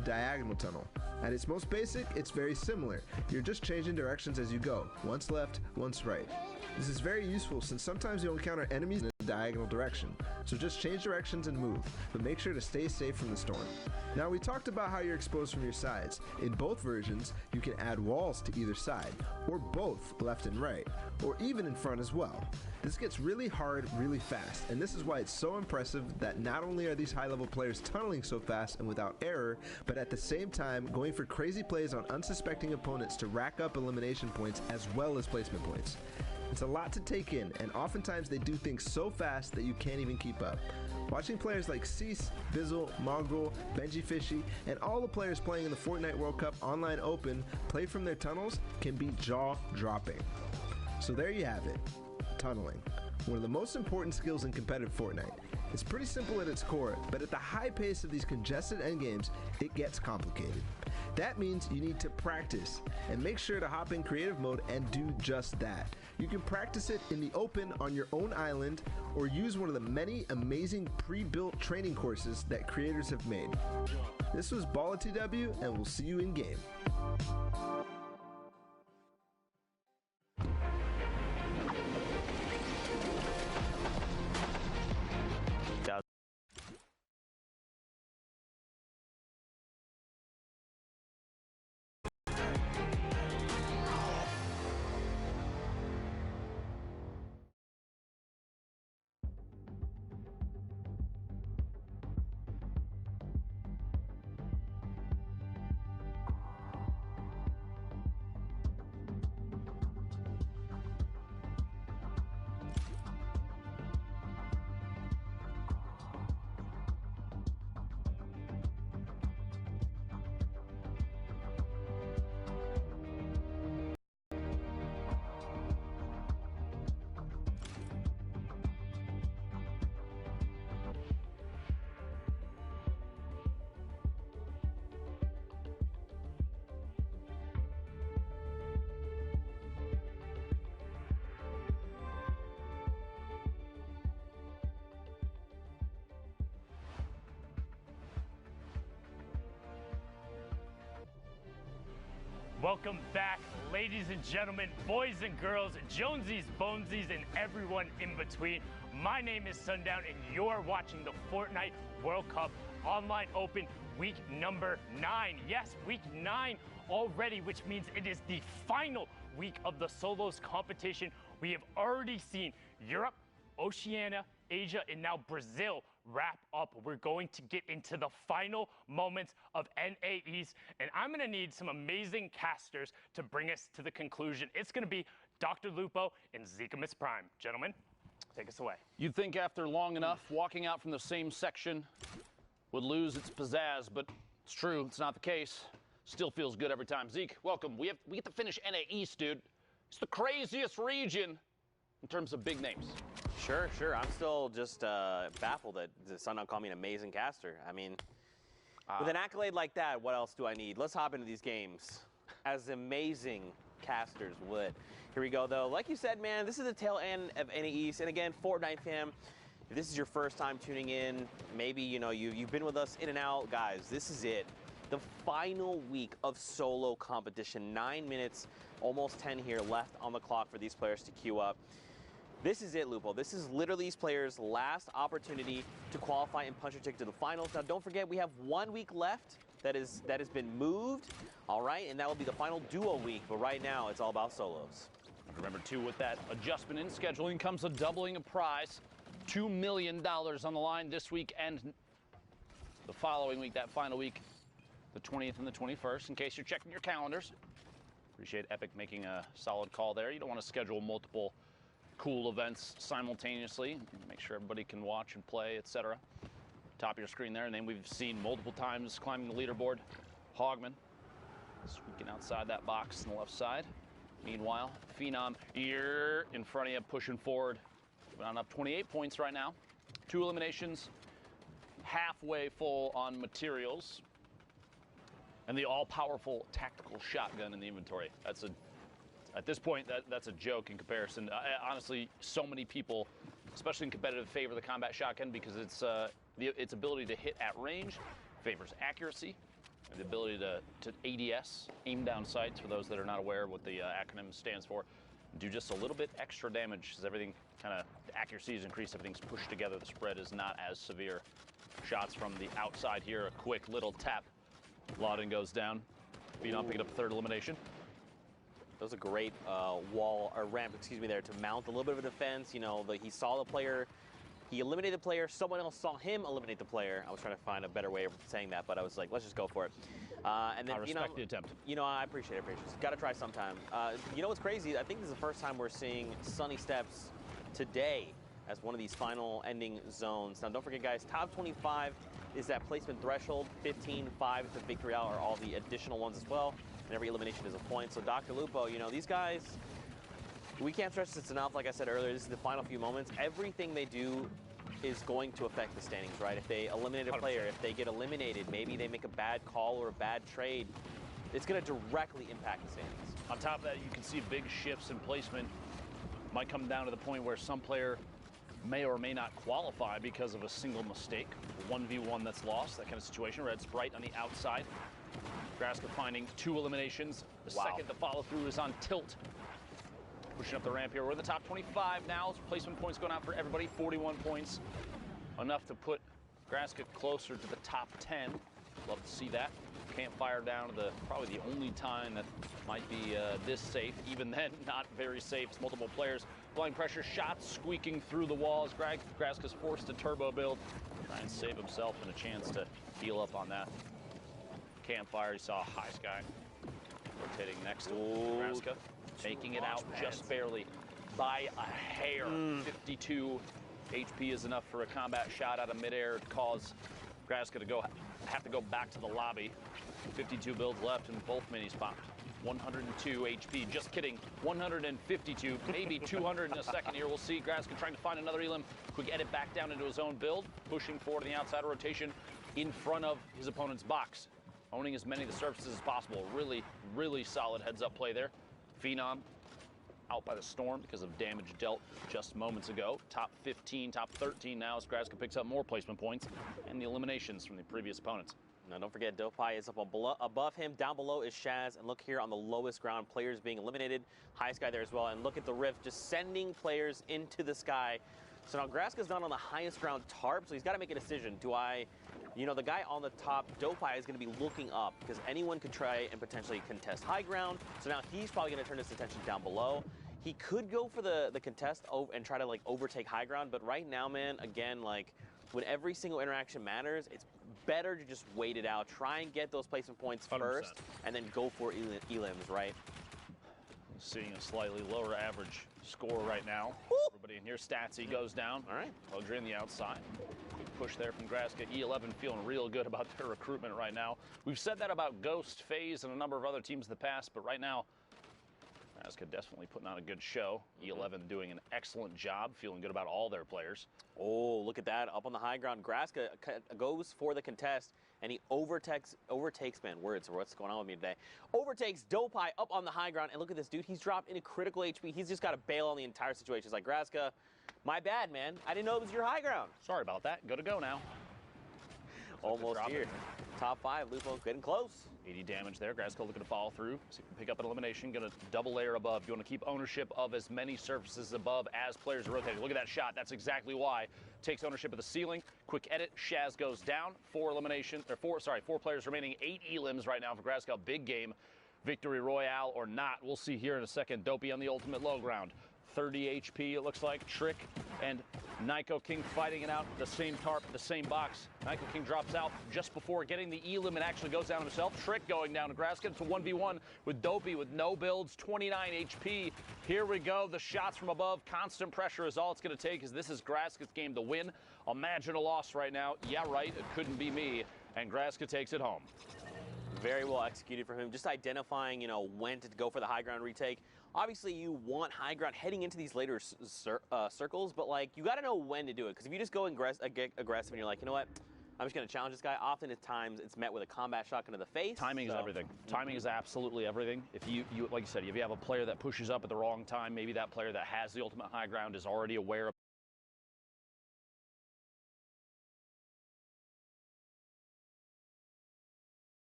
diagonal tunnel. At its most basic, it's very similar. You're just changing directions as you go, once left, once right. This is very useful since sometimes you'll encounter enemies in a diagonal direction, so just change directions and move, but make sure to stay safe from the storm. Now we talked about how you're exposed from your sides. In both versions, you can add walls to either side, or both left and right, or even in front as well. This gets really hard really fast, and this is why it's so impressive that not only are these high-level players tunneling so fast and without error, but at the same time going for crazy plays on unsuspecting opponents to rack up elimination points as well as placement points. It's a lot to take in, and oftentimes they do things so fast that you can't even keep up. Watching players like Cease, Bizzle, Mongrel, Benji Fishy, and all the players playing in the Fortnite World Cup Online Open play from their tunnels can be jaw-dropping. So there you have it, tunneling. One of the most important skills in competitive Fortnite. It's pretty simple at its core, but at the high pace of these congested endgames, it gets complicated. That means you need to practice, and make sure to hop in creative mode and do just that. You can practice it in the open on your own island, or use one of the many amazing pre-built training courses that creators have made. This was BallaTW, and we'll see you in game. Welcome back, ladies and gentlemen, boys and girls, Jonesies, Bonesies, and everyone in between. My name is Sundown, and you're watching the Fortnite World Cup Online Open week number 9. Yes, week 9 already, which means it is the final week of the solos competition. We have already seen Europe, Oceania, Asia, and now Brazil wrap up. We're going to get into the final moments of NA East, and I'm going to need some amazing casters to bring us to the conclusion. It's going to be Dr. Lupo and Zika Miss Prime. Gentlemen, take us away. You'd think after long enough, walking out from the same section would lose its pizzazz, but it's true, it's not the case. Still feels good every time. Zeke, welcome. We get to finish NA East, dude. It's the craziest region in terms of big names. Sure. I'm still just baffled that the Sundown called me an amazing caster. I mean, with an accolade like that, what else do I need? Let's hop into these games as amazing casters would. Here we go, though. Like you said, man, this is the tail end of NA East. And again, Fortnite fam, if this is your first time tuning in, maybe, you know, you've been with us in and out. Guys, this is it. The final week of solo competition. 9 minutes, almost 10 here left on the clock for these players to queue up. This is it, Lupo. This is literally these players' last opportunity to qualify and punch their ticket to the finals. Now, don't forget, we have 1 week left that has been moved, all right? And that will be the final duo week. But right now, it's all about solos. Remember, too, with that adjustment in scheduling comes a doubling of prize. $2 million on the line this week and the following week, that final week, the 20th and the 21st, in case you're checking your calendars. Appreciate Epic making a solid call there. You don't want to schedule multiple cool events simultaneously. Make sure everybody can watch and play, etc. Top of your screen there, and then we've seen multiple times climbing the leaderboard. Hogman squeaking outside that box on the left side. Meanwhile, Phenom here in front of you, pushing forward. On up 28 points right now. 2 eliminations, halfway full on materials, and the all-powerful tactical shotgun in the inventory. At this point, that's a joke in comparison. Honestly, so many people, especially in competitive, favor the combat shotgun because its ability to hit at range favors accuracy. and the ability to ADS, aim down sights, for those that are not aware of what the acronym stands for, do just a little bit extra damage as everything kind of, accuracy is increased, everything's pushed together, the spread is not as severe. Shots from the outside here, a quick little tap. Lauden goes down. Phenom picking up the third elimination. That was a great wall, or ramp, excuse me, there to mount a little bit of a defense. You know, he saw the player, he eliminated the player, someone else saw him eliminate the player. I was trying to find a better way of saying that, but I was like, let's just go for it. And then, I respect the attempt. You know, I appreciate it. Got to try sometime. You know what's crazy? I think this is the first time we're seeing Sunny Steps today as one of these final ending zones. Now, don't forget, guys, top 25 is that placement threshold. 15, 5 is the victory out, or all the additional ones as well. And every elimination is a point. So, Dr. Lupo, you know, these guys, we can't stress this enough. Like I said earlier, this is the final few moments. Everything they do is going to affect the standings, right? If they eliminate a player, if they get eliminated, maybe they make a bad call or a bad trade, it's going to directly impact the standings. On top of that, you can see big shifts in placement. Might come down to the point where some player may or may not qualify because of a single mistake. 1v1 that's lost, that kind of situation. Red Sprite on the outside. Graska finding 2 eliminations. The second the follow through is on tilt. Pushing up the ramp here. We're in the top 25 now. Placement points going out for everybody. 41 points. Enough to put Graska closer to the top 10. Love to see that. Campfire down to probably the only time that might be this safe. Even then, not very safe. It's multiple players. Applying pressure, shots squeaking through the walls. Graska's forced to turbo build. Try and save himself and a chance to heal up on that. Campfire, he saw High Sky rotating next to Graska. Making it out just barely by a hair. 52 HP is enough for a combat shot out of midair to cause Graska to have to go back to the lobby. 52 builds left and both minis popped. 102 HP, just kidding. 152, maybe 200 in a second here. We'll see. Graska trying to find another elim. Quick edit back down into his own build. Pushing forward in the outside rotation in front of his opponent's box. Owning as many of the surfaces as possible. Really, really solid heads-up play there. Phenom out by the storm because of damage dealt just moments ago. Top 15, top 13 now as Graska picks up more placement points and the eliminations from the previous opponents. Now, don't forget, Dopai is up above him. Down below is Shaz. And look here on the lowest ground, players being eliminated. High Sky there as well. And look at the rift, just sending players into the sky. So now Graska's not on the highest ground tarp, so he's got to make a decision. You know, the guy on the top, Dopai, is going to be looking up because anyone could try and potentially contest high ground. So now he's probably going to turn his attention down below. He could go for the contest and try to, like, overtake high ground. But right now, man, again, like, when every single interaction matters, it's better to just wait it out. Try and get those placement points 100%. first, and then go for elims, right? Seeing a slightly lower average score right now. Everybody in here, Statsy goes down. All right. Luxury on the outside. Quick push there from Graska. E11 feeling real good about their recruitment right now. We've said that about Ghost, FaZe, and a number of other teams in the past, but right now, Graska definitely putting on a good show. E11 doing an excellent job, feeling good about all their players. Oh, look at that. Up on the high ground, Graska goes for the contest, and he overtakes, man, words, what's going on with me today? Overtakes Dopai up on the high ground, and look at this dude. He's dropped into critical HP. He's just got to bail on the entire situation. It's like, Graska, my bad, man. I didn't know it was your high ground. Sorry about that. Good to go now. Almost here. Top 5, Lupo getting close. 80 damage there. Graska looking to follow through. See if we can pick up an elimination. Going to double layer above. You want to keep ownership of as many surfaces above as players are rotating. Look at that shot. That's exactly why. Takes ownership of the ceiling. Quick edit. Shaz goes down. 4 players remaining. 8 elims right now for Graska. Big game. Victory Royale or not. We'll see here in a second. Dopey on the ultimate low ground. 30 HP, it looks like. Trick and Nyko King fighting it out. The same tarp, the same box. Nyko King drops out just before getting the elim and actually goes down himself. Trick going down to Graska. It's a 1v1 with Dopey with no builds, 29 HP. Here we go. The shots from above. Constant pressure is all it's going to take, as this is Graska's game to win. Imagine a loss right now. Yeah, right. It couldn't be me. And Graska takes it home. Very well executed from him. Just identifying, you know, when to go for the high ground retake. Obviously, you want high ground heading into these later circles, but, like, you got to know when to do it. Because if you just go aggressive and you're like, you know what, I'm just going to challenge this guy, often at times it's met with a combat shotgun to the face. Timing is everything. Timing is absolutely everything. If you, like you said, if you have a player that pushes up at the wrong time, maybe that player that has the ultimate high ground is already aware of